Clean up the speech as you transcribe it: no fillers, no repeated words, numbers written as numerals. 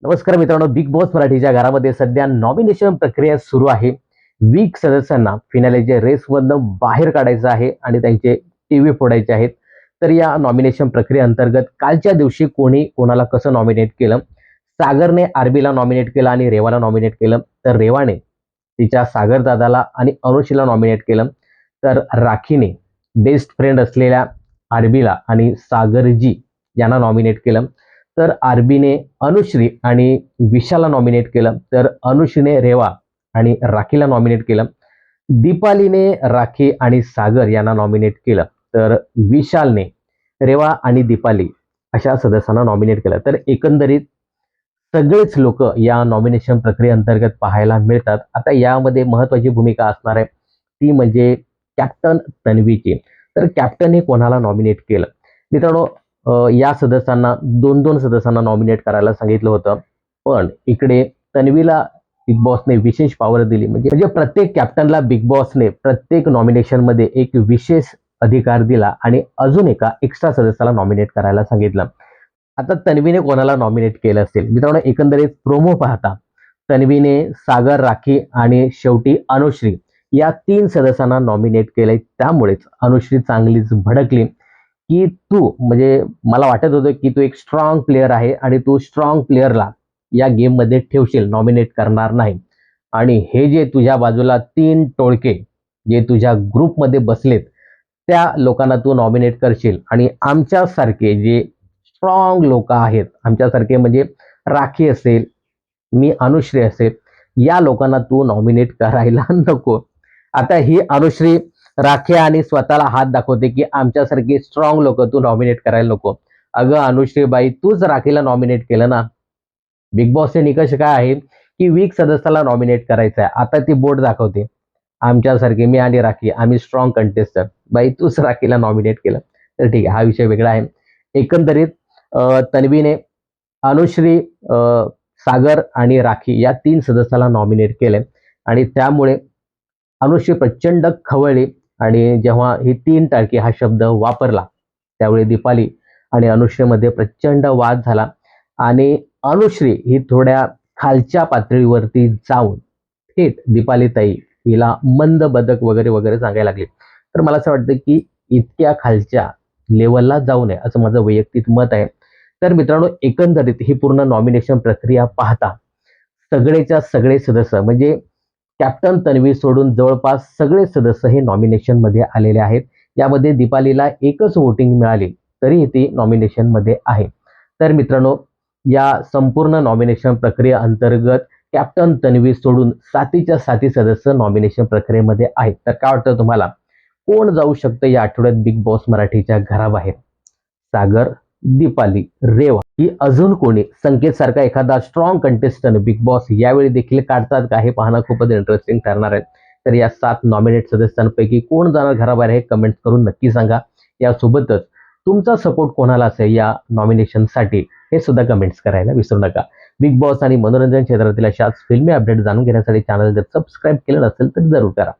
नमस्कार मित्रांनो, big boss मराठीच्या घरामध्ये सध्या नॉमिनेशन प्रक्रिया सुरू आहे. वीक सदस्यांना फिनालेच्या रेसमधनं बाहेर काढायचं आहे आणि त्यांचे टीव्ही फोडायचे आहेत. तर या नॉमिनेशन प्रक्रियेअंतर्गत कालच्या दिवशी कोणी कोणाला कसं नॉमिनेट केलं? सागरने आरबीला नॉमिनेट केलं आणि रेवाला नॉमिनेट केलं. तर रेवाने तिच्या सागर दादाला आणि अनुशीला नॉमिनेट केलं. तर राखीने बेस्ट फ्रेंड असलेल्या आरबीला आणि सागरजी यांना नॉमिनेट केलं. तर आरबीने अनुश्री आणि विशाला नॉमिनेट केलं. तर अनुश्रीने रेवा आणि राखीला नॉमिनेट केलं. दीपालीने राखी आणि सागर यांना नॉमिनेट केलं. तर विशालने रेवा आणि दीपाली अशा सदस्यांना नॉमिनेट केलं. तर एकंदरीत सगळेच लोक या नॉमिनेशन प्रक्रियेअंतर्गत पाहायला मिळतात. आता यामध्ये महत्वाची भूमिका असणार आहे ती म्हणजे कॅप्टन तन्वीची. तर कॅप्टनने कोणाला नॉमिनेट केलं? मित्रांनो, या सदस्यांना दोन दोन सदस्यांना नॉमिनेट करायला सांगितलं होतं, पण इकडे तन्वीला बिग बॉसने विशेष पॉवर दिली. म्हणजे प्रत्येक कॅप्टनला बिग बॉसने प्रत्येक नॉमिनेशन मध्ये एक विशेष अधिकार दिला आणि अजून एका एक्स्ट्रा सदस्याला नॉमिनेट करायला सांगितलं. आता तन्वीने कोणाला नॉमिनेट केलं असेल? मित्रांनो, एकंदरीत प्रोमो पाहता तन्वीने सागर, राखी आणि शेवटी अनुश्री या तीन सदस्यांना नॉमिनेट केलंय. त्यामुळेच अनुश्री चांगलीच भडकली की तू म्हणजे मला वाटत होतं की तू एक स्ट्रॉंग प्लेअर आहे आणि तू स्ट्रॉंग प्लेअरला या गेम मध्ये ठेवशील, नॉमिनेट करणार नाही. आणि हे जे तुझ्या बाजूला तीन टोळके जे तुझ्या ग्रुपमध्ये बसलेत त्या लोकांना तू नॉमिनेट करशील आणि आमच्यासारखे जे स्ट्रॉंग लोक आहेत, आमच्यासारखे म्हणजे राखी असेल, मी अनुश्री असेल, या लोकांना तू नॉमिनेट करायला नको. आता ही अनुश्री राखी आणि स्वतःला हात दाखवते की आमच्यासारखी स्ट्रॉंग लोक तू नॉमिनेट करायला नको. अगं अनुश्री बाई, तूच राखीला नॉमिनेट केलं ना. बिग बॉसचे निकष काय आहे की वीक सदस्याला नॉमिनेट करायचं आहे. आता ती बोट दाखवते आमच्यासारखे, मी आणि राखी आम्ही स्ट्रॉंग कंटेस्टर. बाई, तूच राखीला नॉमिनेट केलं. तर ठीक आहे, हा विषय वेगळा आहे. एकंदरीत तन्वीने अनुश्री, सागर आणि राखी या तीन सदस्याला नॉमिनेट केले आणि त्यामुळे अनुश्री प्रचंड खवळली. आणि जेव्हा ही तीन टाळकी हा शब्द वापरला त्यावेळी दीपाली आणि अनुश्रीमध्ये प्रचंड वाद झाला आणि अनुश्री ही थोड्या खालच्या पातळीवरती जाऊन थेट दीपाली ताई हिला मंद बदक वगैरे वगैरे सांगायला लागली. तर मला असं वाटतं की इतक्या खालच्या लेवलला जाऊ नये असं माझं वैयक्तिक मत आहे. तर मित्रांनो, एकंदरीत ही पूर्ण नॉमिनेशन प्रक्रिया पाहता सगळेच्या सगळे सदस्य म्हणजे कॅप्टन तन्वी सोडून जवळपास सगळे सदस्य हे नॉमिनेशन मध्ये आलेले आहेत. यामध्ये दीपालीला एकच वोटिंग मिळाली तरी ती नॉमिनेशन मध्ये आहे. तर मित्रांनो, या संपूर्ण नॉमिनेशन प्रक्रिये अंतर्गत कॅप्टन तन्वी सोडून सातीच्या साती सदस्य नॉमिनेशन प्रक्रियेमध्ये आहेत. तर काय वाटतं तुम्हाला, कोण जाऊ शकतं या आठवड्यात बिग बॉस मराठीच्या घराबाहेर? सागर, दीपाली, रेवा ही अजून कोणी संकेत सारखा एखादा स्ट्रॉंग कंटेस्टंट बिग बॉस यावेळी देखील काढतात का, हे पाहणं खूपच इंटरेस्टिंग ठरणार आहे. तर या 7 नॉमिनेट सदस्यांपैकी कोण जाणार घराबाहेर हे कमेंट करून नक्की सांगा. यासोबतच तुमचा सपोर्ट कोणाला असेल या नॉमिनेशनसाठी हे सुद्धा कमेंट्स करायला विसरू नका. बिग बॉस आणि मनोरंजन क्षेत्रातील अशाच फिल्मी अपडेट जाणून घेण्यासाठी चॅनल जर सबस्क्राईब केलं नसेल तर जरूर करा.